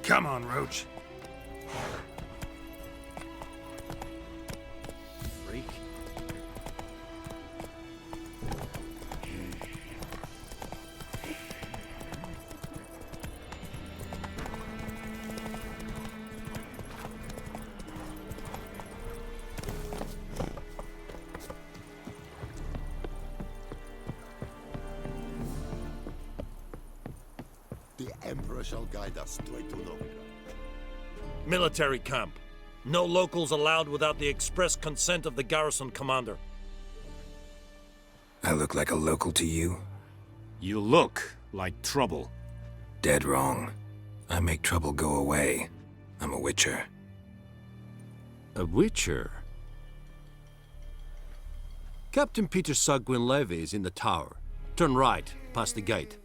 Come on, Roach. Freak. The Emperor shall guide us straight to Novigrad. Military camp. No locals allowed without the express consent of the garrison commander. I look like a local to you? You look like trouble. Dead wrong. I make trouble go away. I'm a witcher. A witcher? Captain Peter Sagwin Levy is in the tower. Turn right, past the gate.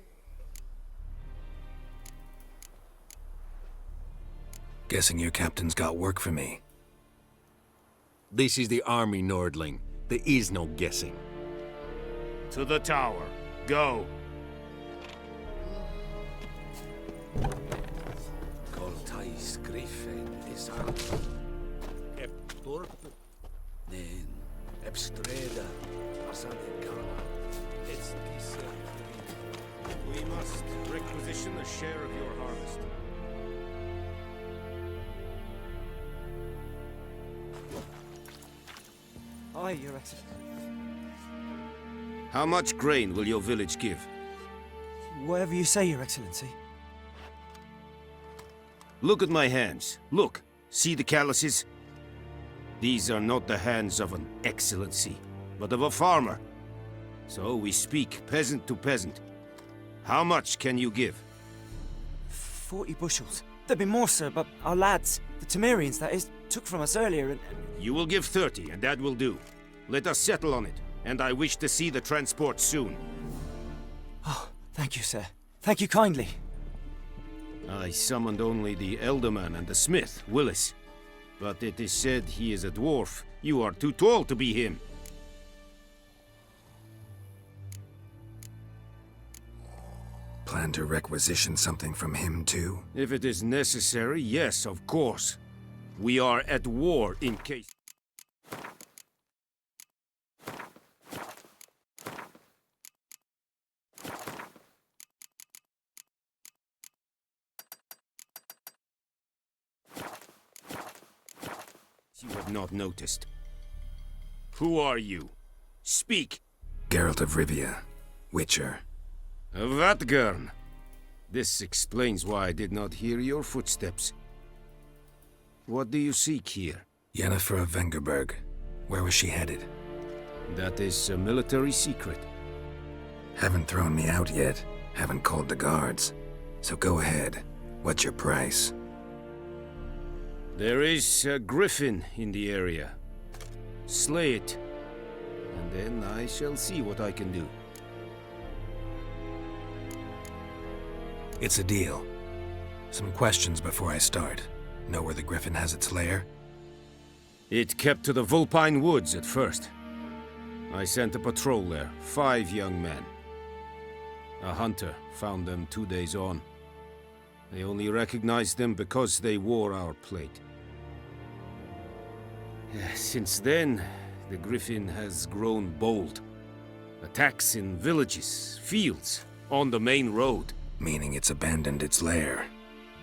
Guessing your captain's got work for me. This is the army, Nordling. There is no guessing. To the tower. Go. Coltais Griffin is Nen Ebstreda Asalicana. We must requisition a share of your harvest. Aye, Your Excellency. How much grain will your village give? Whatever you say, Your Excellency. Look at my hands. Look. See the calluses? These are not the hands of an excellency, but of a farmer. So we speak peasant to peasant. How much can you give? 40 bushels. There'd be more, sir, but our lads, the Temerians, that is, took from us earlier and... You will give 30, and that will do. Let us settle on it, and I wish to see the transport soon. Oh, thank you, sir. Thank you kindly. I summoned only the Elderman and the smith, Willis. But it is said he is a dwarf. You are too tall to be him. Plan to requisition something from him, too? If it is necessary, yes, of course. We are at war in case... You have not noticed. Who are you? Speak! Geralt of Rivia, Witcher. Vatgern! This explains why I did not hear your footsteps. What do you seek here? Yennefer of Vengerberg. Where was she headed? That is a military secret. Haven't thrown me out yet. Haven't called the guards. So go ahead. What's your price? There is a griffin in the area. Slay it, and then I shall see what I can do. It's a deal. Some questions before I start. Know where the griffin has its lair? It kept to the Vulpine Woods at first. I sent a patrol there, 5 young men. A hunter found them 2 days on. They only recognized them because they wore our plate. Since then, the griffin has grown bold. Attacks in villages, fields, on the main road. Meaning it's abandoned its lair.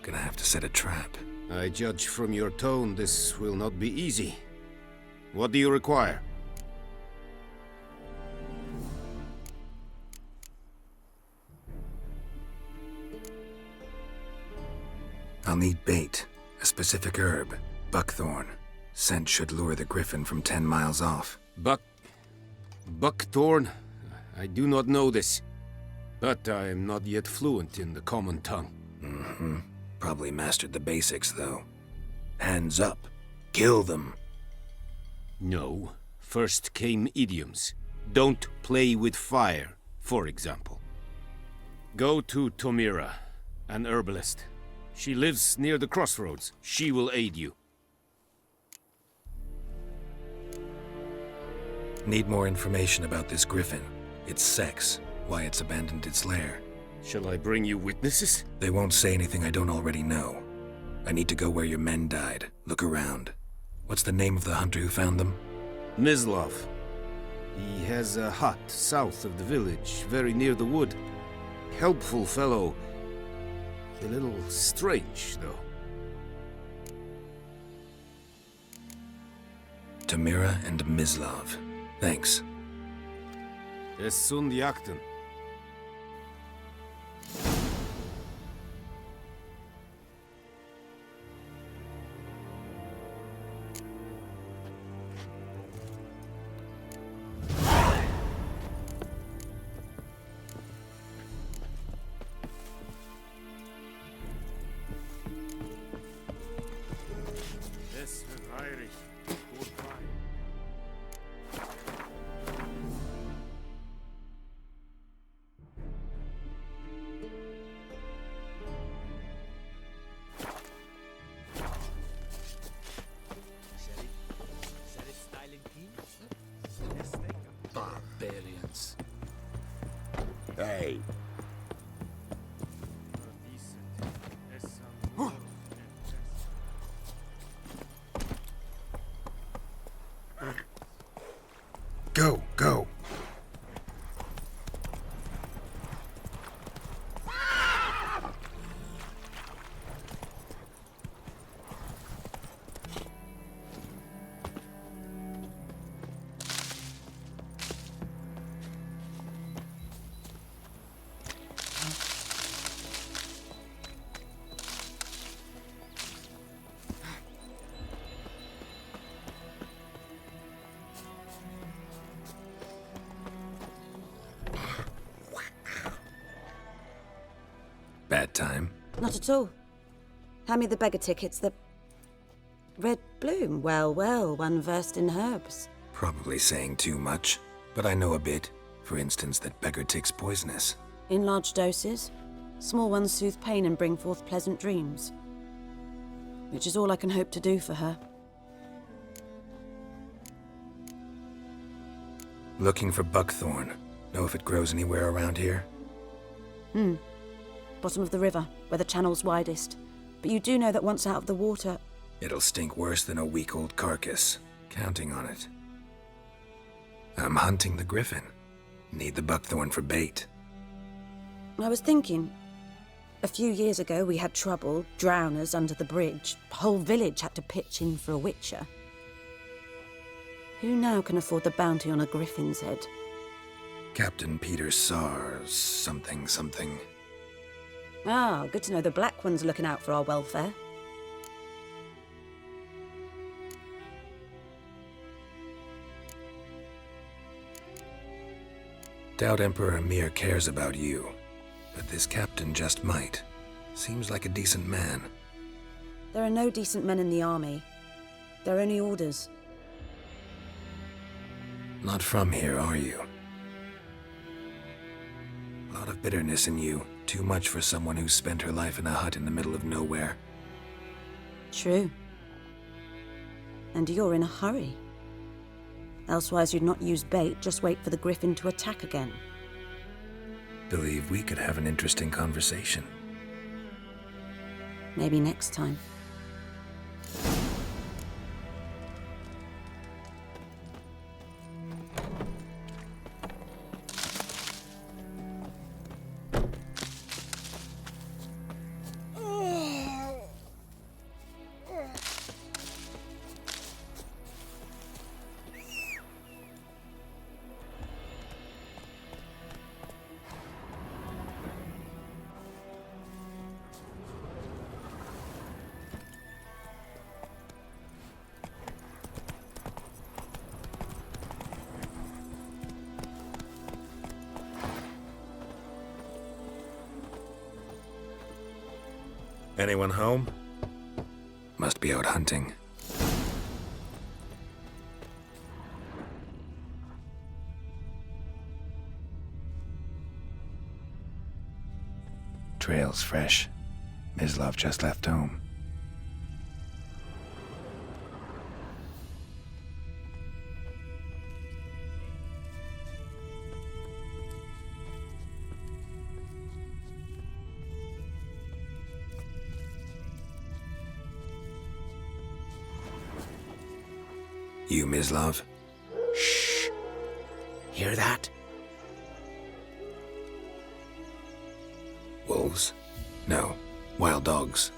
Gonna have to set a trap. I judge from your tone this will not be easy. What do you require? I'll need bait, a specific herb, buckthorn. Scent should lure the griffin from 10 miles off. Buckthorn? I do not know this. But I am not yet fluent in the common tongue. Mm-hmm. Probably mastered the basics, though. Hands up. Kill them. No. First came idioms. Don't play with fire, for example. Go to Tomira, an herbalist. She lives near the crossroads. She will aid you. Need more information about this griffin. Its sex, why it's abandoned its lair. Shall I bring you witnesses? They won't say anything I don't already know. I need to go where your men died. Look around. What's the name of the hunter who found them? Mislov. He has a hut south of the village, very near the wood. Helpful fellow. A little strange, though. Tamira and Mislov. Thanks. Es sunt jakten. Es wird heilig. Goodbye. Barbarians. Hey, Go, go. Bad time? Not at all. Hand me the beggar tickets, the red bloom. Well, well, one versed in herbs. Probably saying too much, but I know a bit. For instance, that beggar tick's poisonous. In large doses, small ones soothe pain and bring forth pleasant dreams. Which is all I can hope to do for her. Looking for buckthorn. Know if it grows anywhere around here? Bottom of the river, where the channel's widest. But you do know that once out of the water... It'll stink worse than a week-old carcass. Counting on it. I'm hunting the griffin. Need the buckthorn for bait. I was thinking... A few years ago we had trouble, drowners under the bridge. The whole village had to pitch in for a witcher. Who now can afford the bounty on a griffin's head? Captain Peter Sars, something. Ah, good to know the Black One's looking out for our welfare. Doubt Emperor Emir cares about you, but this captain just might. Seems like a decent man. There are no decent men in the army. There are only orders. Not from here, are you? A lot of bitterness in you. Too much for someone who spent her life in a hut in the middle of nowhere. True. And you're in a hurry. Elsewise you'd not use bait, just wait for the griffin to attack again. Believe we could have an interesting conversation. Maybe next time. Anyone home? Must be out hunting. Trail's fresh. Mislov just left home. You, Mislav? Shh. Hear that? Wolves? No. Wild dogs.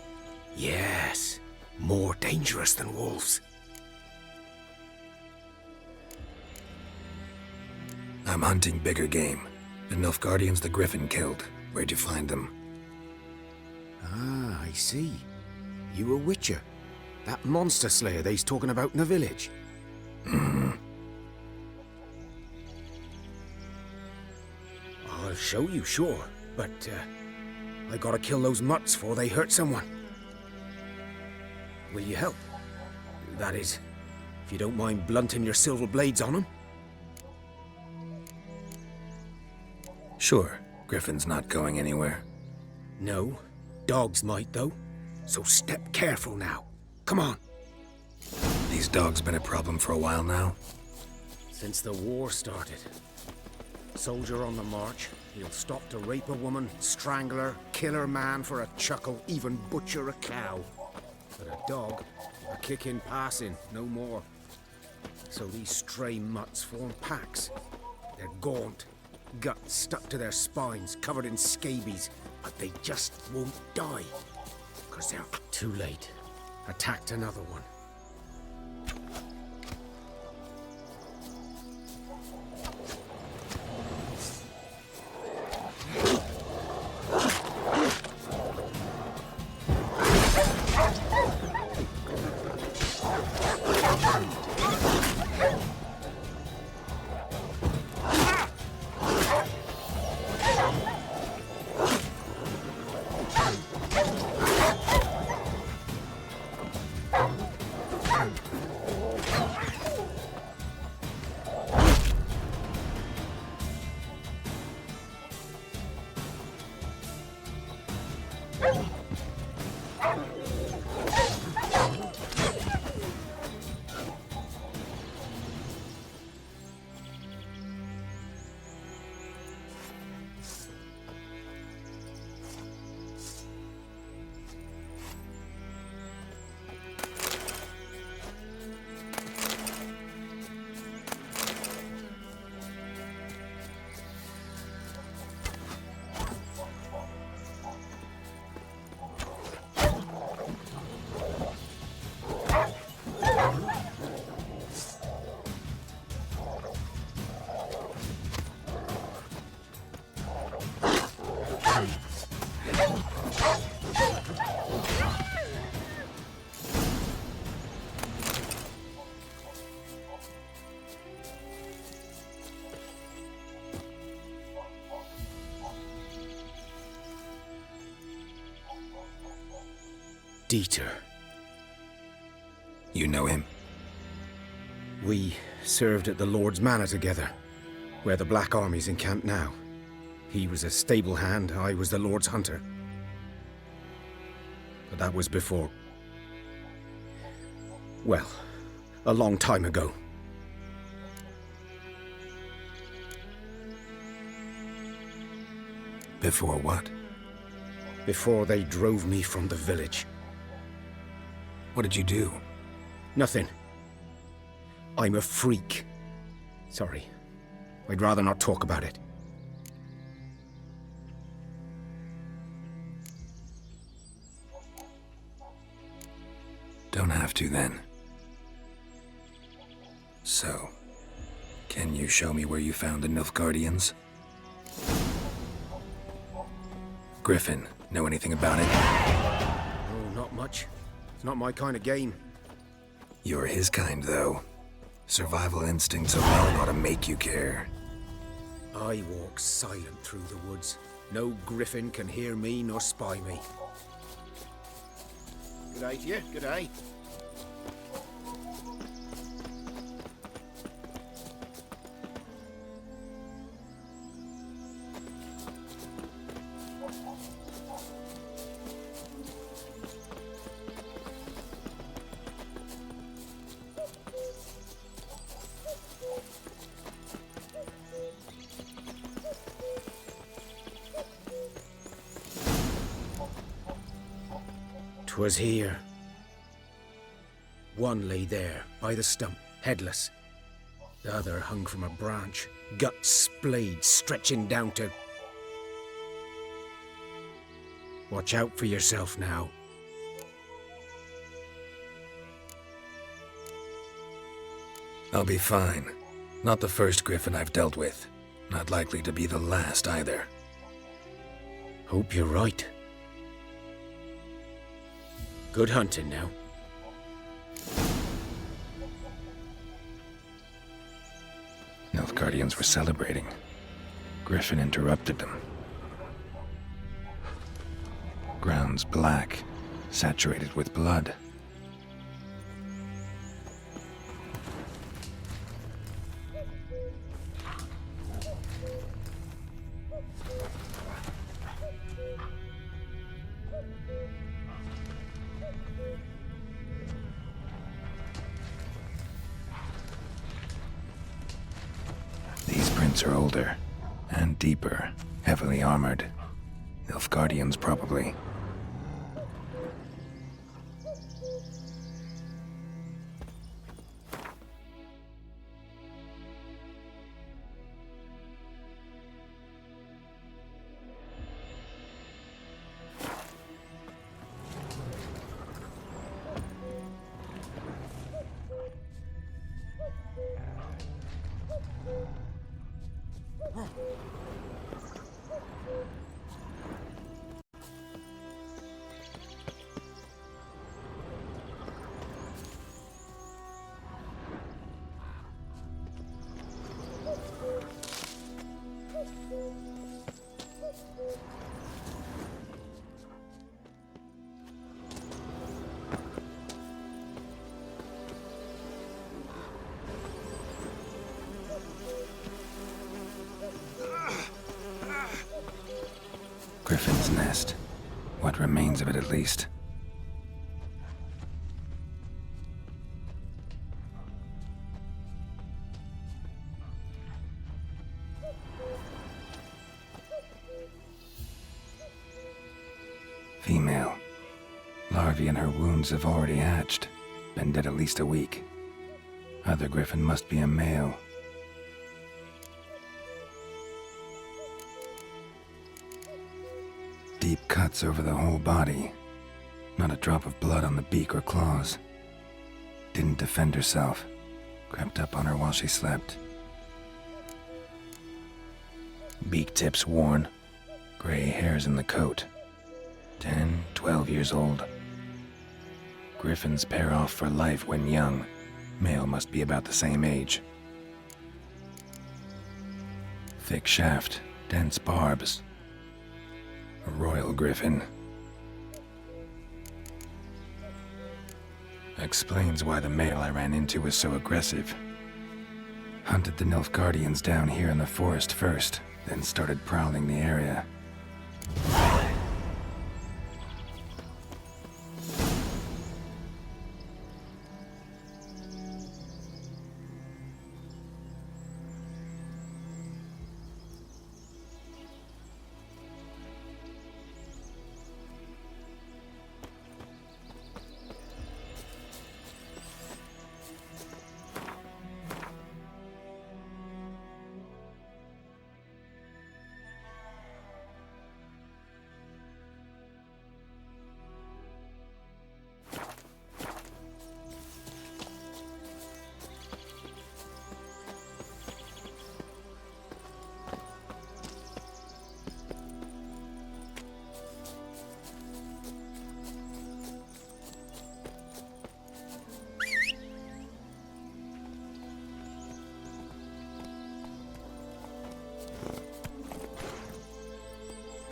Yes. More dangerous than wolves. I'm hunting bigger game. The Nilfgaardians the Griffin killed. Where'd you find them? Ah, I see. You a witcher. That monster slayer they's talking about in the village. I'll show you, sure. But, I gotta kill those mutts before they hurt someone. Will you help? That is, if you don't mind blunting your silver blades on them. Sure. Griffin's not going anywhere. No, dogs might though. So step careful now. Come on. These dogs been a problem for a while now? Since the war started. Soldier on the march, he'll stop to rape a woman, strangle her, kill her man for a chuckle, even butcher a cow. But a dog, a kick in passing, no more. So these stray mutts form packs. They're gaunt, guts stuck to their spines, covered in scabies, but they just won't die. 'Cause they're too late. Attacked another one. Dieter. You know him? We served at the Lord's Manor together, where the Black Army's encamped now. He was a stable hand, I was the Lord's hunter. But that was before... well, a long time ago. Before what? Before they drove me from the village. What did you do? Nothing. I'm a freak. Sorry. I'd rather not talk about it. Don't have to, then. So, can you show me where you found the Nilfgaardians? Griffin, know anything about it? Oh, not much. It's not my kind of game. You're his kind, though. Survival instincts alone ought to make you care. I walk silent through the woods. No griffin can hear me nor spy me. Good day to you, good day. "'Twas here. One lay there, by the stump, headless. The other hung from a branch, guts splayed, stretching down to... Watch out for yourself now. I'll be fine. Not the first griffin I've dealt with. Not likely to be the last either. Hope you're right. Good hunting now. Nilfgaardians were celebrating. Griffin interrupted them. Ground's black, saturated with blood. These prints are older and deeper, heavily armored. Nilfgaardians, probably. Griffin's nest. What remains of it, at least. Female. Larvae in her wounds have already hatched. Been dead at least a week. Other griffin must be a male. Deep cuts over the whole body. Not a drop of blood on the beak or claws. Didn't defend herself. Crept up on her while she slept. Beak tips worn. Gray hairs in the coat. 10, 12 years old. Griffins pair off for life when young. Male must be about the same age. Thick shaft, dense barbs. A royal griffin. Explains why the male I ran into was so aggressive. Hunted the Nilfgaardians down here in the forest first, then started prowling the area.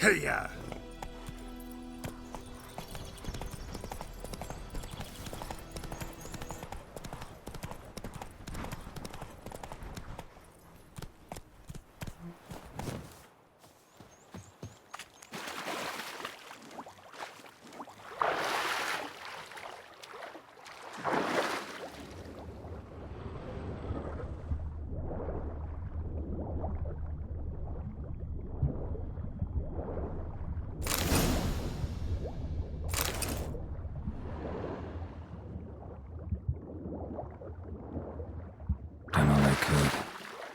Hey-ya!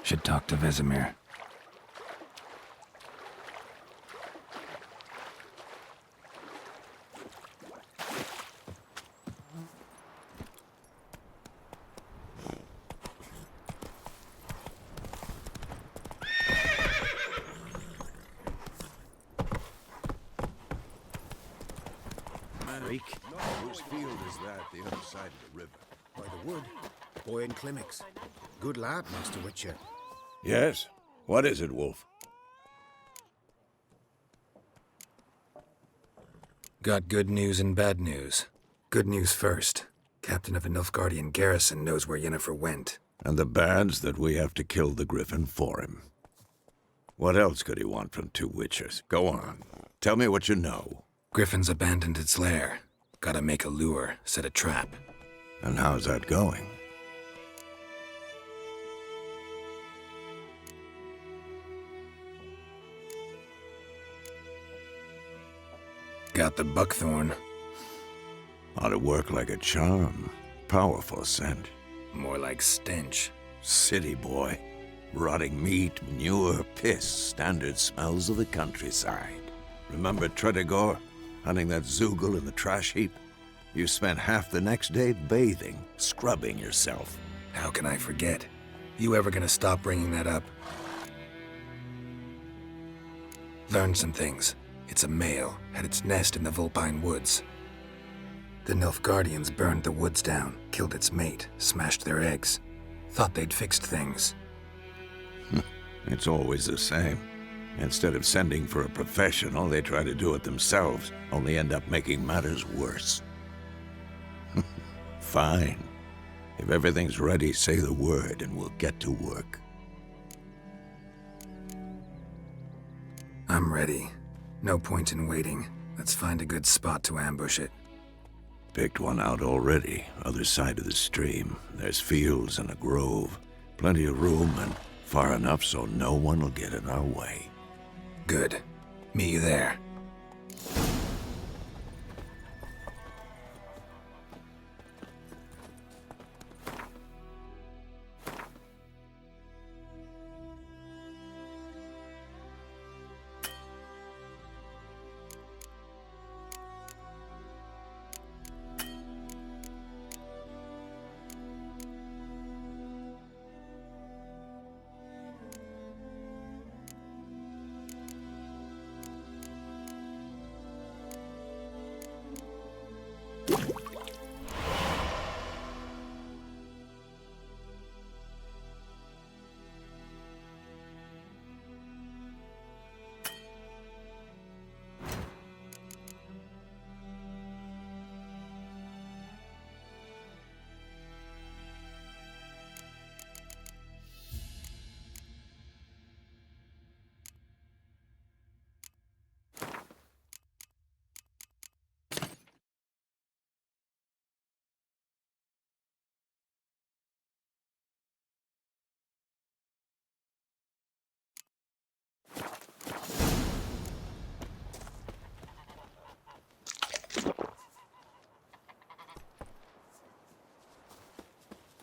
Should talk to Vesemir. Whose field is that, the other side of the river? By the wood. Boy in Climmix. Good lad, Master Witcher. Yes? What is it, Wolf? Got good news and bad news. Good news first. Captain of a Nilfgaardian garrison knows where Yennefer went. And the bad's that we have to kill the Griffin for him. What else could he want from two Witchers? Go on. Tell me what you know. Griffin's abandoned its lair. Gotta make a lure, set a trap. And how's that going? Got the buckthorn. Ought to work like a charm. Powerful scent. More like stench. City boy. Rotting meat, manure, piss. Standard smells of the countryside. Remember Tredegor? Hunting that Zoogle in the trash heap? You spent half the next day bathing, scrubbing yourself. How can I forget? You ever gonna stop bringing that up? Learned some things. It's a male, had its nest in the Vulpine Woods. The Nilfgaardians burned the woods down, killed its mate, smashed their eggs. Thought they'd fixed things. It's always the same. Instead of sending for a professional, they try to do it themselves, only end up making matters worse. Fine. If everything's ready, say the word and we'll get to work. I'm ready. No point in waiting. Let's find a good spot to ambush it. Picked one out already, other side of the stream. There's fields and a grove. Plenty of room and far enough so no one will get in our way. Good. Meet you there.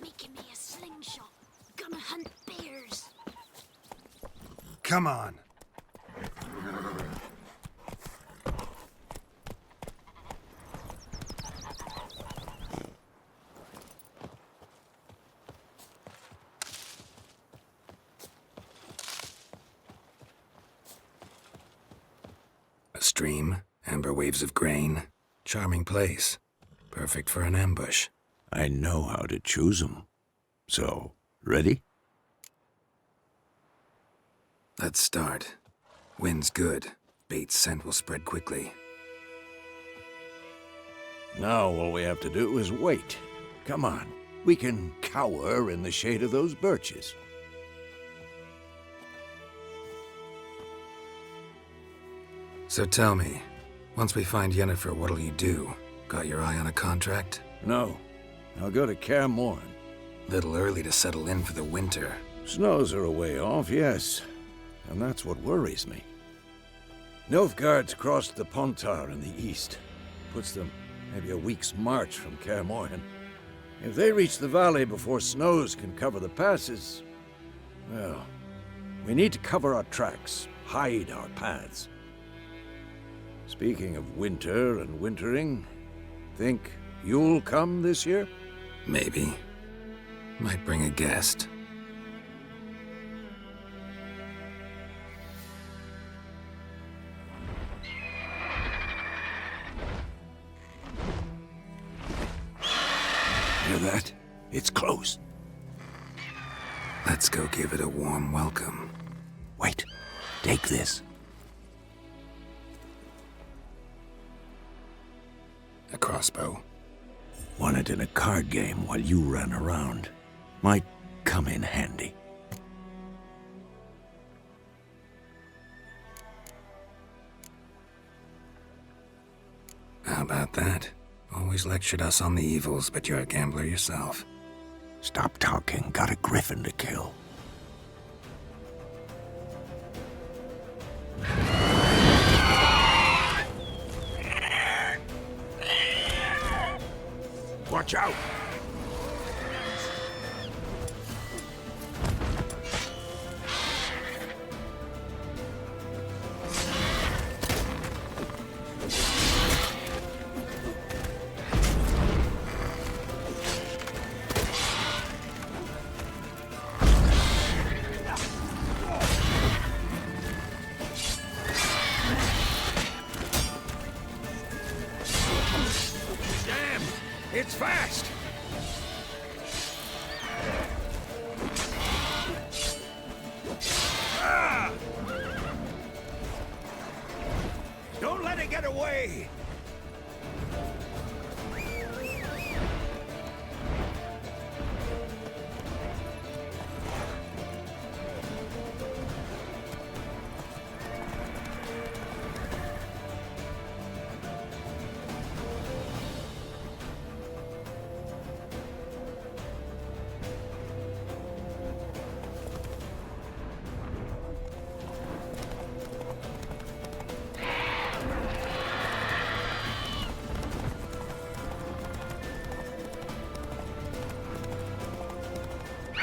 Making me a slingshot. Gonna hunt bears. Come on. A stream, amber waves of grain. Charming place. Perfect for an ambush. I know how to choose them. So, ready? Let's start. Wind's good. Bait's scent will spread quickly. Now all we have to do is wait. Come on. We can cower in the shade of those birches. So tell me, once we find Yennefer, what'll you do? Got your eye on a contract? No. I'll go to Kaer Morhen. Little early to settle in for the winter. Snows are a way off, yes. And that's what worries me. Nilfgaard's crossed the Pontar in the east. Puts them maybe a week's march from Kaer Morhen. If they reach the valley before snows can cover the passes, Well, we need to cover our tracks, hide our paths. Speaking of winter and wintering, think you'll come this year? Maybe. Might bring a guest. Hear that? It's close. Let's go give it a warm welcome. Wait, take this. A crossbow. Won it in a card game while you ran around. Might come in handy. How about that? Always lectured us on the evils, but you're a gambler yourself. Stop talking. Got a griffin to kill. Watch out! It's fast! Ah! Don't let it get away!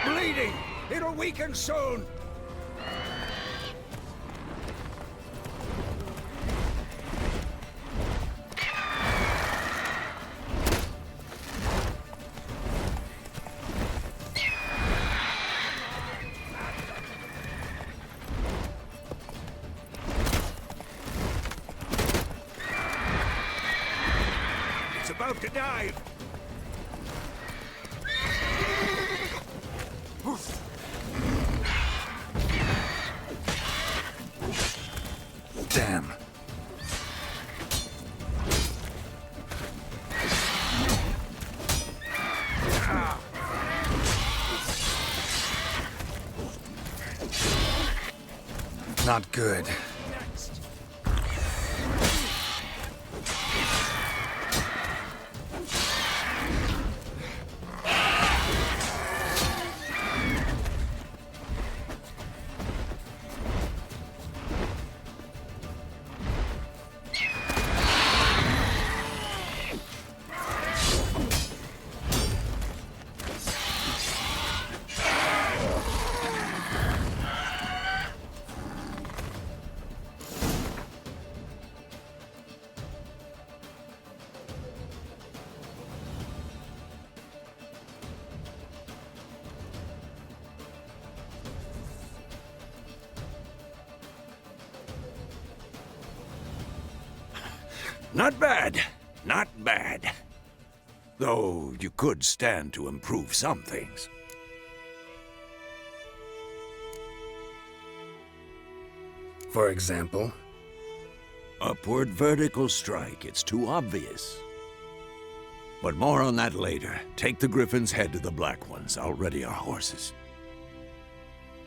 Bleeding! It'll weaken soon! It's about to dive! Damn. Not good. Not bad. Not bad. Though you could stand to improve some things. For example? Upward vertical strike. It's too obvious. But more on that later. Take the griffin's head to the black ones. I'll ready our horses.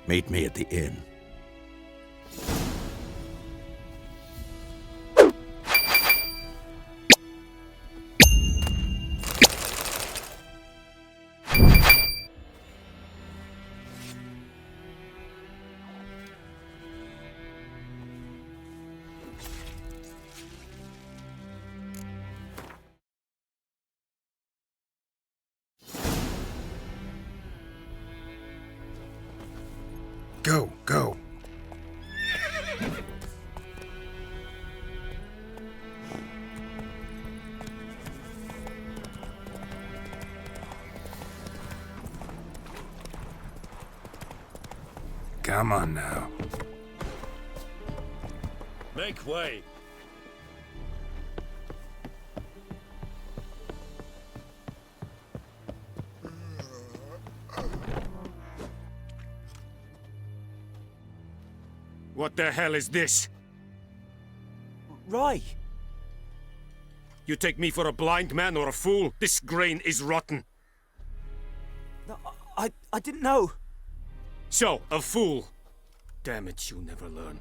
Meet me at the inn. Come on now. Make way. What the hell is this? Rye! You take me for a blind man or a fool? This grain is rotten. No, I didn't know. So, a fool. Damn it, you never learn.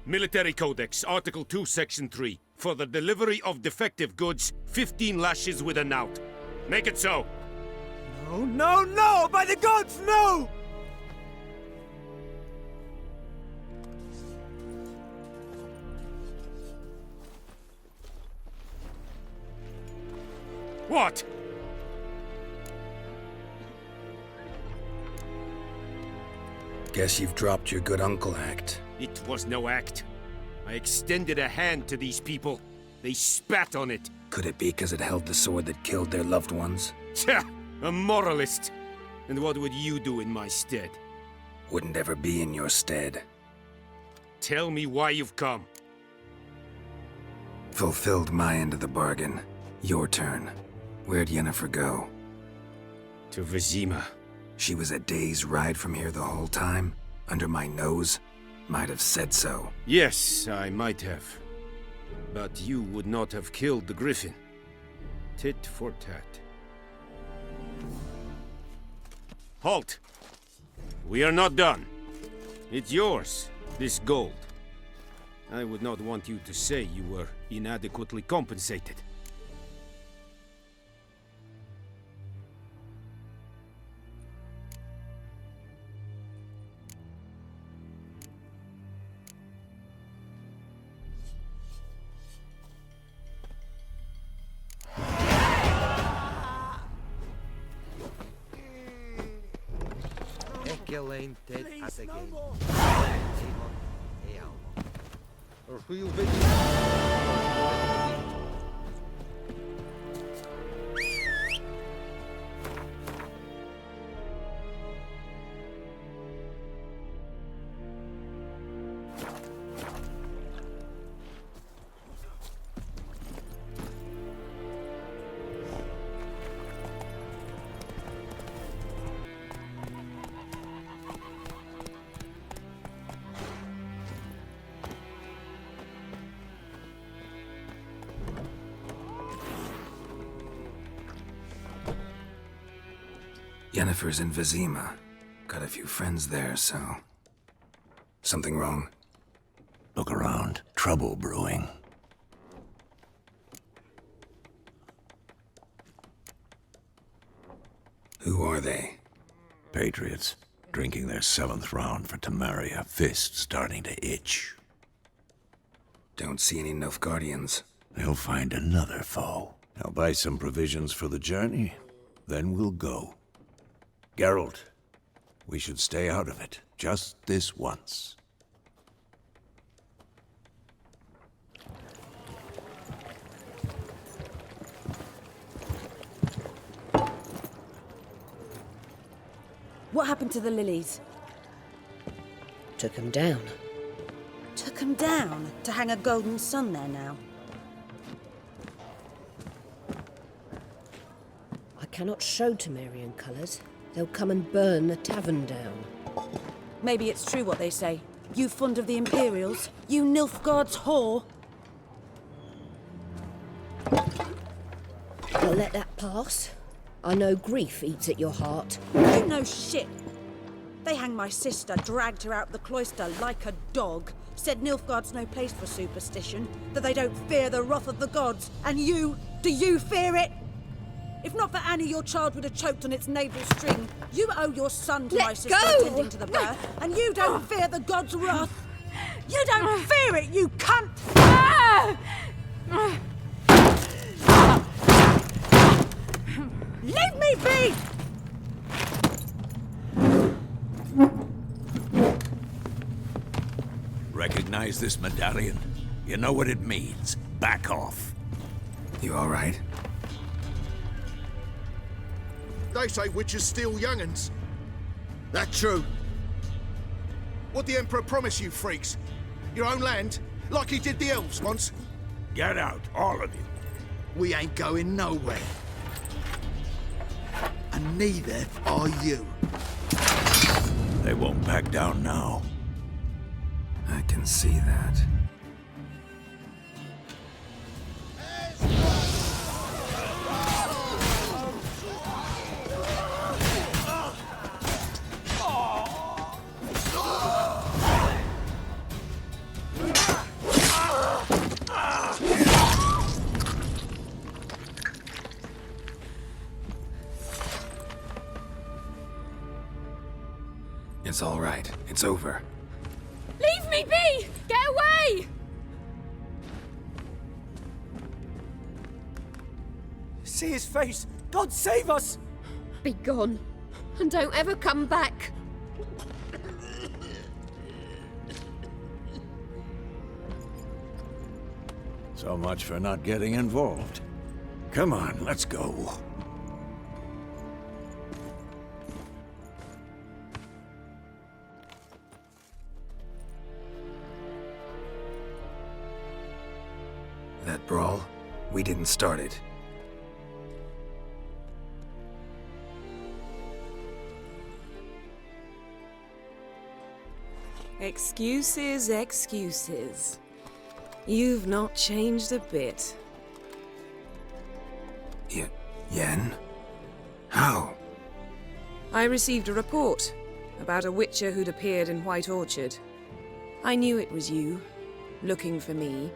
Military Codex, Article 2, Section 3. For the delivery of defective goods, 15 lashes with a knout. Make it so. No, no, no! By the gods, no! What? Guess you've dropped your good uncle act. It was no act. I extended a hand to these people. They spat on it. Could it be because it held the sword that killed their loved ones? Tja, a moralist. And what would you do in my stead? Wouldn't ever be in your stead. Tell me why you've come. Fulfilled my end of the bargain. Your turn. Where'd Yennefer go? To Vizima. She was a day's ride from here the whole time? Under my nose? Might have said so. Yes, I might have. But you would not have killed the griffin. Tit for tat. Halt! We are not done. It's yours, this gold. I would not want you to say you were inadequately compensated. Yennefer's in Vizima. Got a few friends there, so... Something wrong? Look around. Trouble brewing. Who are they? Patriots. Drinking their 7th round for Temeria. Fist starting to itch. Don't see any Nilfgaardians. They'll find another foe. I'll buy some provisions for the journey. Then we'll go. Geralt, we should stay out of it. Just this once. What happened to the lilies? Took them down. Took them down? To hang a golden sun there now? I cannot show Temerian colours. They'll come and burn the tavern down. Maybe it's true what they say. You fond of the Imperials? You Nilfgaard's whore? I'll let that pass. I know grief eats at your heart. You know shit. They hanged my sister, dragged her out the cloister like a dog. Said Nilfgaard's no place for superstition, that they don't fear the wrath of the gods. And you, do you fear it? If not for Annie, your child would have choked on its navel string. You owe your son to my sister attending to the birth, and you don't fear the gods' wrath. You don't fear it, you cunt! Leave me be! Recognize this medallion? You know what it means. Back off. You all right? They say witches steal young'uns. That true? What the Emperor promise you, freaks? Your own land? Like he did the elves once? Get out, all of you. We ain't going nowhere. And neither are you. They won't back down now. I can see that. It's all right. It's over. Leave me be! Get away! See his face! God save us! Be gone, and don't ever come back. So much for not getting involved. Come on, let's go. That brawl, we didn't start it. Excuses, excuses. You've not changed a bit. Yen? How? I received a report about a witcher who'd appeared in White Orchard. I knew it was you, looking for me.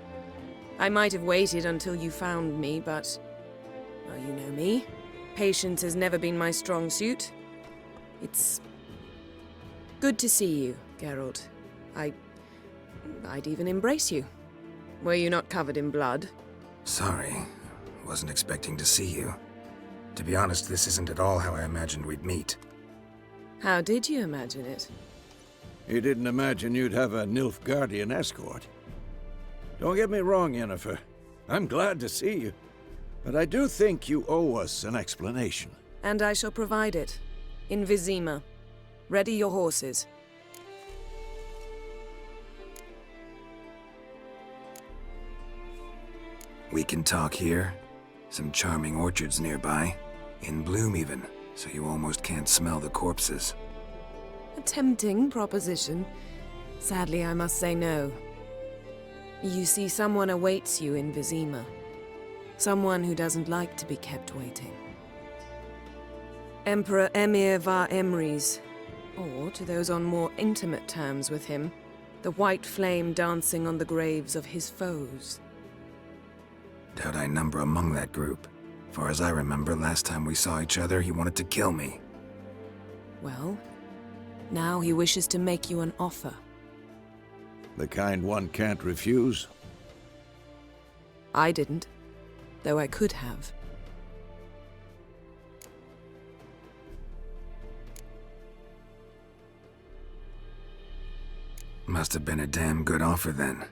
I might have waited until you found me, but... well, you know me. Patience has never been my strong suit. It's... good to see you, Geralt. I'd even embrace you. Were you not covered in blood? Sorry. Wasn't expecting to see you. To be honest, this isn't at all how I imagined we'd meet. How did you imagine it? You didn't imagine you'd have a Nilfgaardian escort. Don't get me wrong, Yennefer. I'm glad to see you. But I do think you owe us an explanation. And I shall provide it. In Vizima. Ready your horses. We can talk here. Some charming orchards nearby. In bloom even, so you almost can't smell the corpses. A tempting proposition. Sadly, I must say no. You see, someone awaits you in Vizima. Someone who doesn't like to be kept waiting. Emperor Emir var Emrys, or to those on more intimate terms with him, the white flame dancing on the graves of his foes. Doubt I number among that group. Far as I remember, last time we saw each other, he wanted to kill me. Well, now he wishes to make you an offer. The kind one can't refuse? I didn't, though I could have. Must have been a damn good offer then.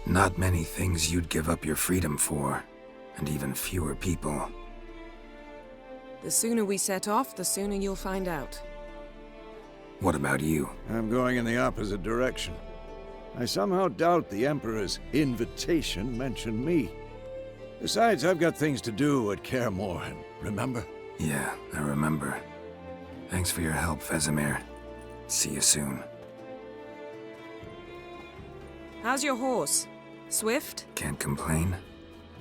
Not many things you'd give up your freedom for, and even fewer people. The sooner we set off, the sooner you'll find out. What about you? I'm going in the opposite direction. I somehow doubt the Emperor's invitation mentioned me. Besides, I've got things to do at Kaer Morhen, remember? Yeah, I remember. Thanks for your help, Vesemir. See you soon. How's your horse? Swift? Can't complain.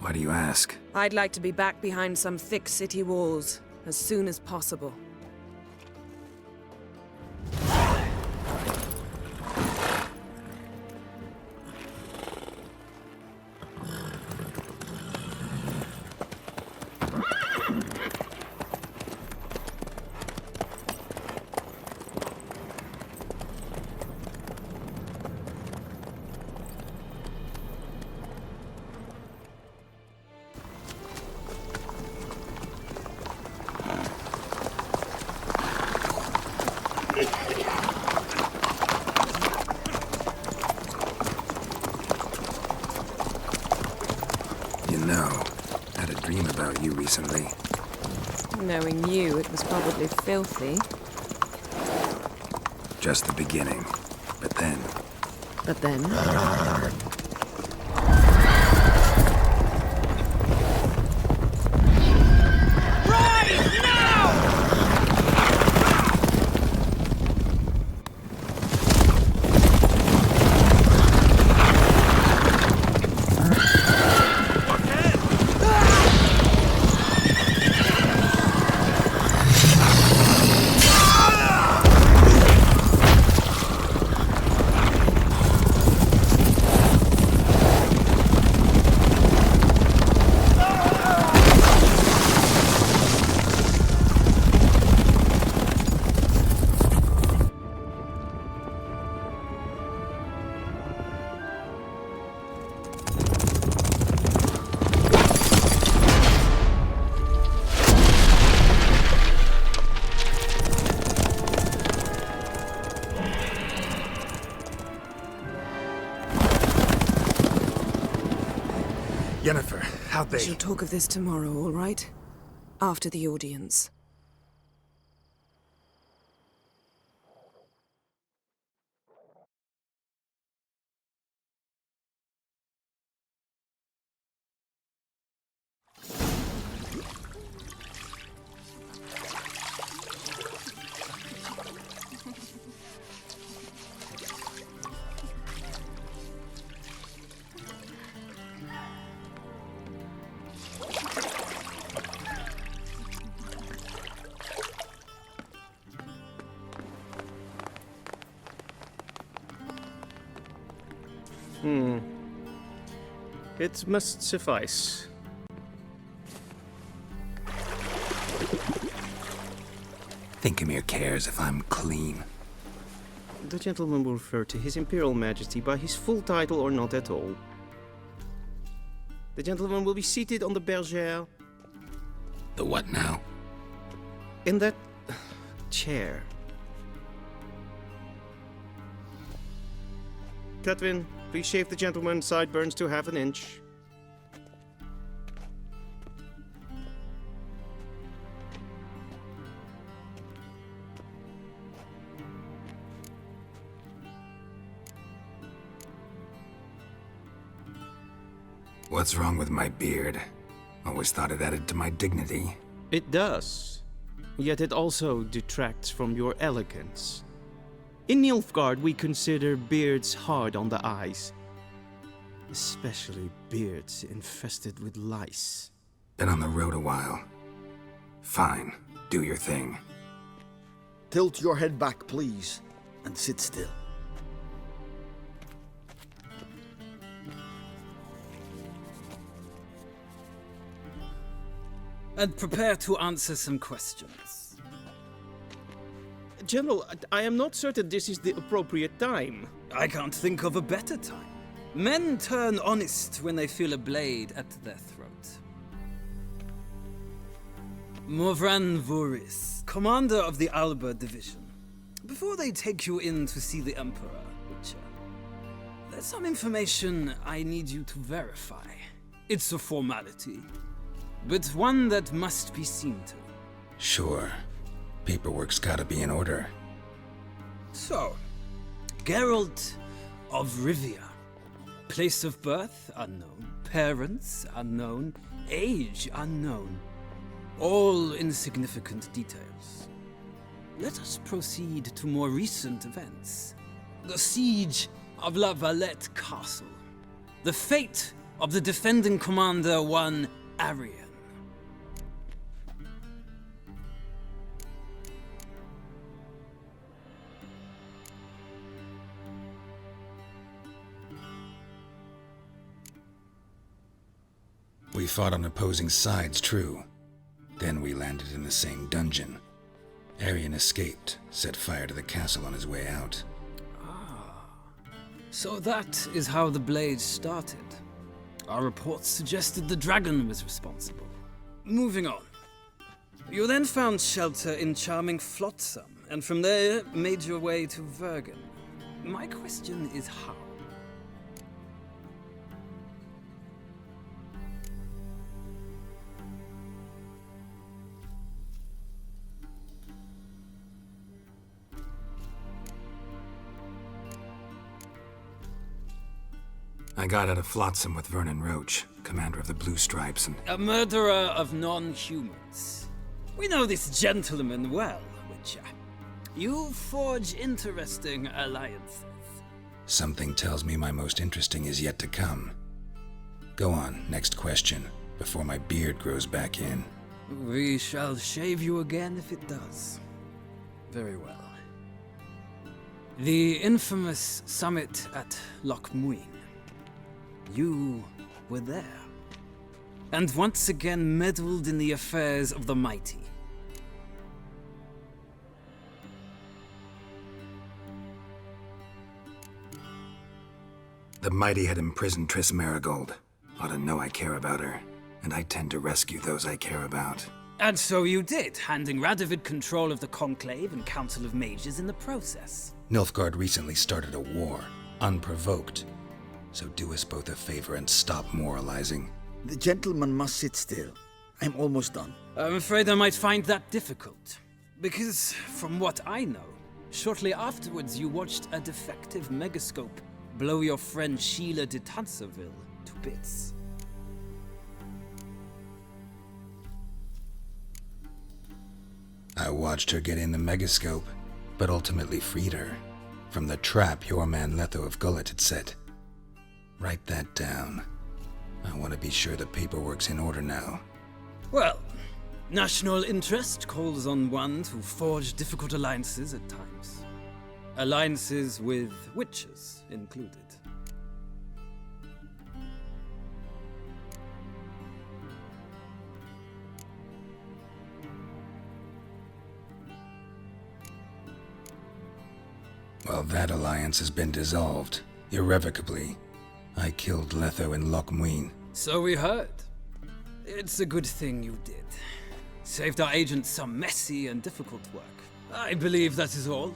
Why do you ask? I'd like to be back behind some thick city walls as soon as possible. Recently. Knowing you, it was probably filthy. Just the beginning. But then... But then... Yennefer, how'd We they... shall talk of this tomorrow, all right? After the audience. It must suffice. Thinkamere cares if I'm clean. The gentleman will refer to His Imperial Majesty by his full title or not at all. The gentleman will be seated on the bergère. The what now? In that... chair. Catwin, please shave the gentleman's sideburns to half an inch. What's wrong with my beard? Always thought it added to my dignity. It does. Yet it also detracts from your elegance. In Nilfgaard, we consider beards hard on the eyes. Especially beards infested with lice. Been on the road a while. Fine, do your thing. Tilt your head back, please, and sit still. And prepare to answer some questions. General, I am not certain this is the appropriate time. I can't think of a better time. Men turn honest when they feel a blade at their throat. Morvran Vuris, commander of the Alba division. Before they take you in to see the Emperor, Witcher, there's some information I need you to verify. It's a formality, but one that must be seen to. Sure. Paperwork's gotta be in order. So, Geralt of Rivia. Place of birth unknown, parents unknown, age unknown. All insignificant details. Let us proceed to more recent events. The siege of La Valette Castle. The fate of the defending commander, one Arian. We fought on opposing sides, true. Then we landed in the same dungeon. Arian escaped, set fire to the castle on his way out. So that is how the blade started. Our reports suggested the dragon was responsible. Moving on. You then found shelter in charming Flotsam, and from there made your way to Vergen. My question is how? I got out of Flotsam with Vernon Roach, commander of the Blue Stripes, and... A murderer of non-humans. We know this gentleman well, Witcher. You forge interesting alliances. Something tells me my most interesting is yet to come. Go on, next question, before my beard grows back in. We shall shave you again if it does. Very well. The infamous summit at Loch Muin. You were there. And once again meddled in the affairs of the mighty. The mighty had imprisoned Triss Marigold. Ought to know I care about her, and I tend to rescue those I care about. And so you did, handing Radovid control of the Conclave and Council of Mages in the process. Nilfgaard recently started a war, unprovoked. So do us both a favor and stop moralizing. The gentleman must sit still. I'm almost done. I'm afraid I might find that difficult. Because, from what I know, shortly afterwards you watched a defective megascope blow your friend Sheila de Tanserville to bits. I watched her get in the megascope, but ultimately freed her from the trap your man Letho of Gullet had set. Write that down. I want to be sure the paperwork's in order now. Well, national interest calls on one to forge difficult alliances at times. Alliances with witches included. Well, that alliance has been dissolved, irrevocably. I killed Letho in Loch Muin. So we heard. It's a good thing you did. Saved our agent some messy and difficult work. I believe that is all.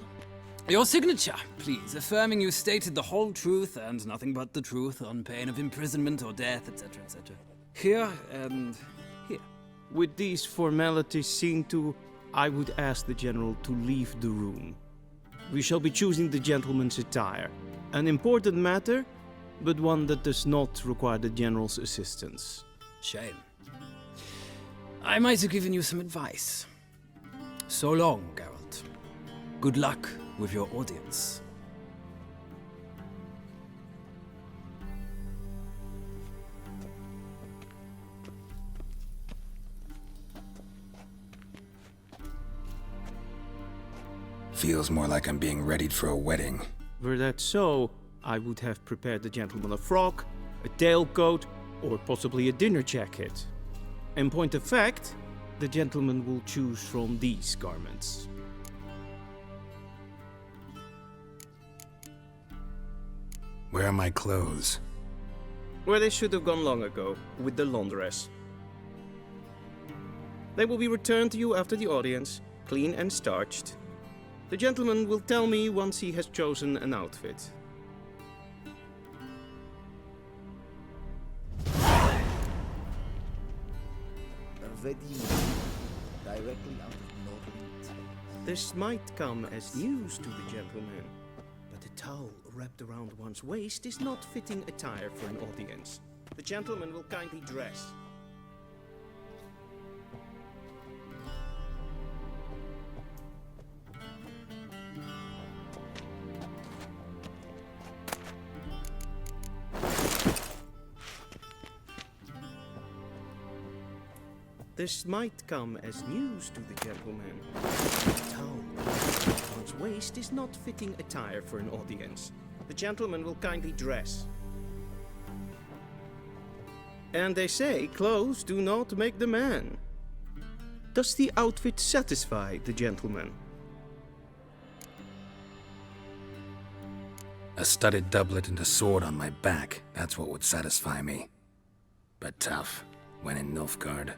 Your signature, please, affirming you stated the whole truth and nothing but the truth on pain of imprisonment or death, etc., etc. Here and here. With these formalities seen to, I would ask the General to leave the room. We shall be choosing the gentleman's attire. An important matter, but one that does not require the General's assistance. Shame. I might have given you some advice. So long, Geralt. Good luck with your audience. Feels more like I'm being readied for a wedding. Were that so, I would have prepared the gentleman a frock, a tailcoat, or possibly a dinner jacket. In point of fact, the gentleman will choose from these garments. Where are my clothes? Where they should have gone long ago, with the laundress. They will be returned to you after the audience, clean and starched. The gentleman will tell me once he has chosen an outfit. Directly out of Northern. This might come as news to the gentleman, but a towel wrapped around one's waist is not fitting attire for an audience. The gentleman will kindly dress. This might come as news to the gentleman. A towel around one's waist is not fitting attire for an audience. The gentleman will kindly dress. And they say clothes do not make the man. Does the outfit satisfy the gentleman? A studded doublet and a sword on my back, that's what would satisfy me. But tough, when in Nilfgaard.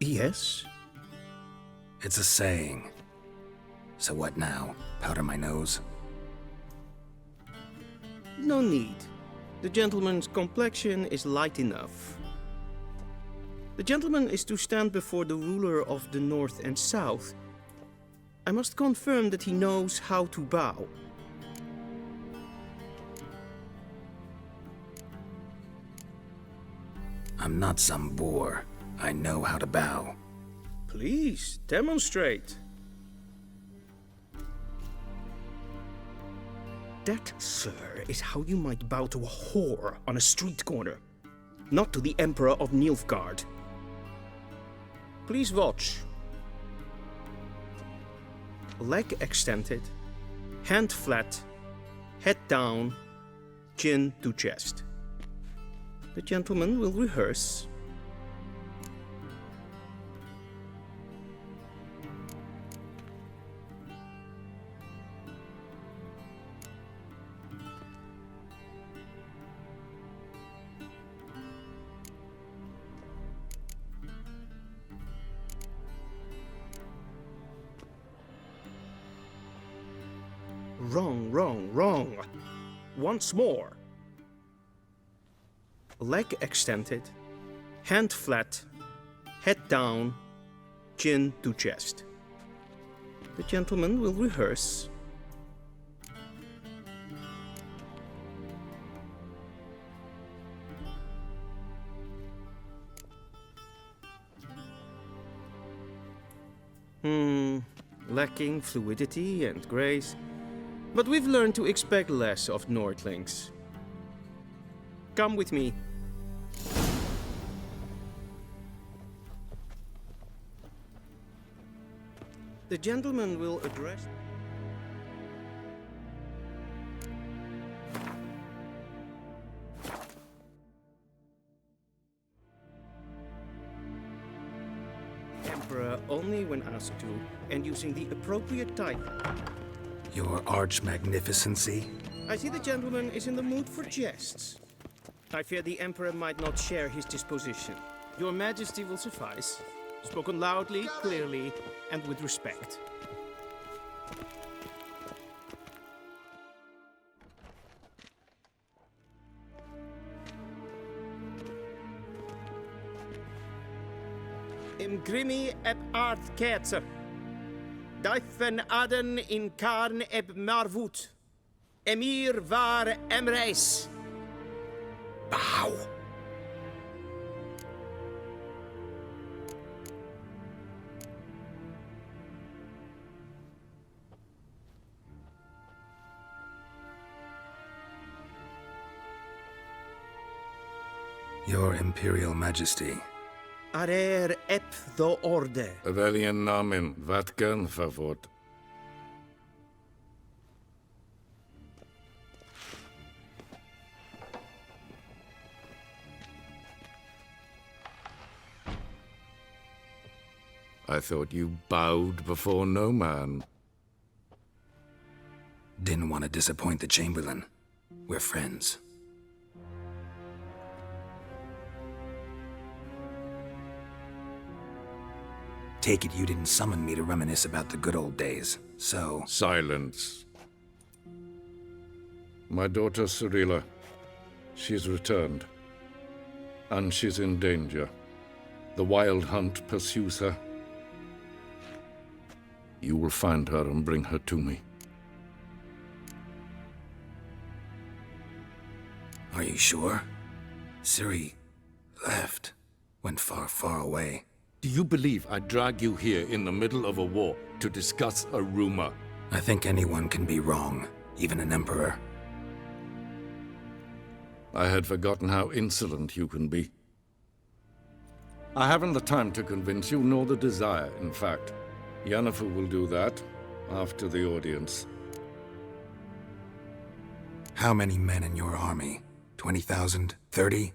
Yes? It's a saying. So what now? Powder my nose? No need. The gentleman's complexion is light enough. The gentleman is to stand before the ruler of the North and South. I must confirm that he knows how to bow. I'm not some boor. I know how to bow. Please, demonstrate. That, sir, is how you might bow to a whore on a street corner, not to the Emperor of Nilfgaard. Please watch. Leg extended, hand flat, head down, chin to chest. The gentleman will rehearse. Wrong, wrong, wrong. Once more. Leg extended, hand flat, head down, chin to chest. The gentleman will rehearse. Lacking fluidity and grace. But we've learned to expect less of Nordlings. Come with me. The gentleman will address... Emperor only when asked to, and using the appropriate title. Your arch-magnificency? I see the gentleman is in the mood for jests. I fear the Emperor might not share his disposition. Your Majesty will suffice. Spoken loudly, clearly, and with respect. Im grimi eb aardketser. Duifen aden in karn eb marvoet. Emir var emreis. Bow. Your Imperial Majesty. Arer ep the orde. Weljen namen, vatken favort. I thought you bowed before no man. Didn't want to disappoint the Chamberlain. We're friends. Take it you didn't summon me to reminisce about the good old days, so... Silence. My daughter Cyrilla, she's returned. And she's in danger. The Wild Hunt pursues her. You will find her and bring her to me. Are you sure? Ciri left. Went far, far away. Do you believe I'd drag you here in the middle of a war to discuss a rumor? I think anyone can be wrong, even an emperor. I had forgotten how insolent you can be. I haven't the time to convince you, nor the desire, in fact. Yennefer will do that after the audience. How many men in your army? 20,000? 30?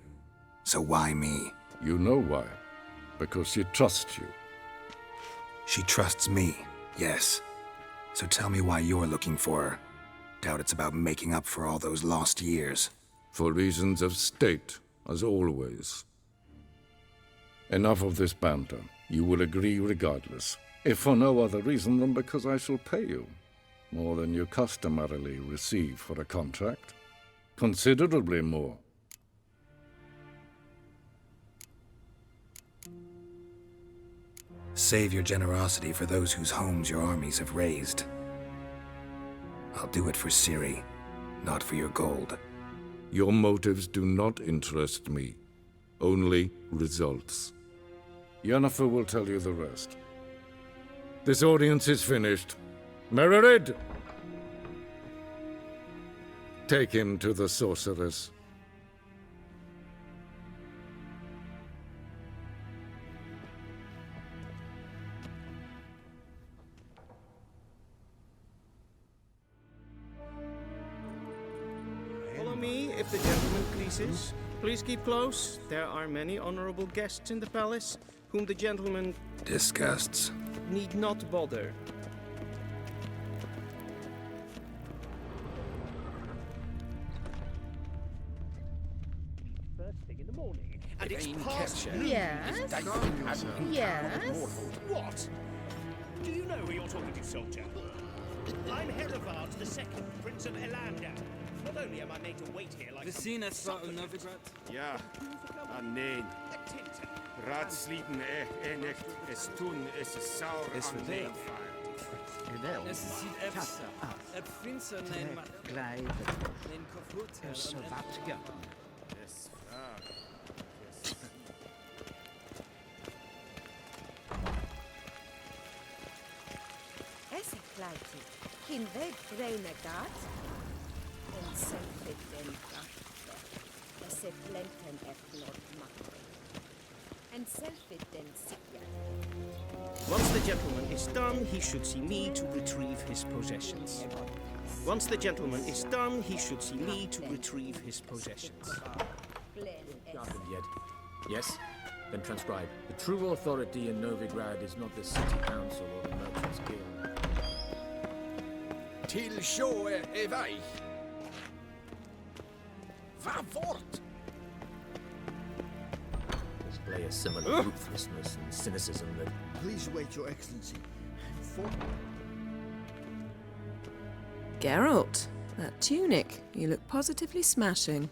So why me? You know why. Because she trusts you. She trusts me, yes. So tell me why you're looking for her. Doubt it's about making up for all those lost years. For reasons of state, as always. Enough of this banter. You will agree regardless. If for no other reason than because I shall pay you. More than you customarily receive for a contract. Considerably more. Save your generosity for those whose homes your armies have razed. I'll do it for Ciri, not for your gold. Your motives do not interest me. Only results. Yennefer will tell you the rest. This audience is finished. Mererid! Take him to the sorceress. Follow me, if the gentleman pleases. Please keep close. There are many honorable guests in the palace, whom the gentleman Disgusts. need not bother. First thing in the morning. And it's past noon. Yes? Yes? What? Do you know who you're talking to, soldier? I'm Herivard II, Prince of Elander. Not only am I made to wait here like Novigrad? Ja, nee. Raadsliden echt es tun, es is sauer aan nee. Es ziet het Prinsen neem kapot. Zo wat, ja. Esse kleidje, geen weg vreemde gaat. En zelfs den gasten. Esse blenten eflot macht. En zelfs den sikja. Once the gentleman is done, he should see me to retrieve his possessions. Once the gentleman is done, he should see me to retrieve his possessions. Not yet. Yes? Then transcribe. The true authority in Novigrad is not the city council or the merchants guild. Till sjå är väg. Vad vart? Display a similar ruthlessness and cynicism that... Please wait, Your Excellency. Geralt, that tunic. You look positively smashing.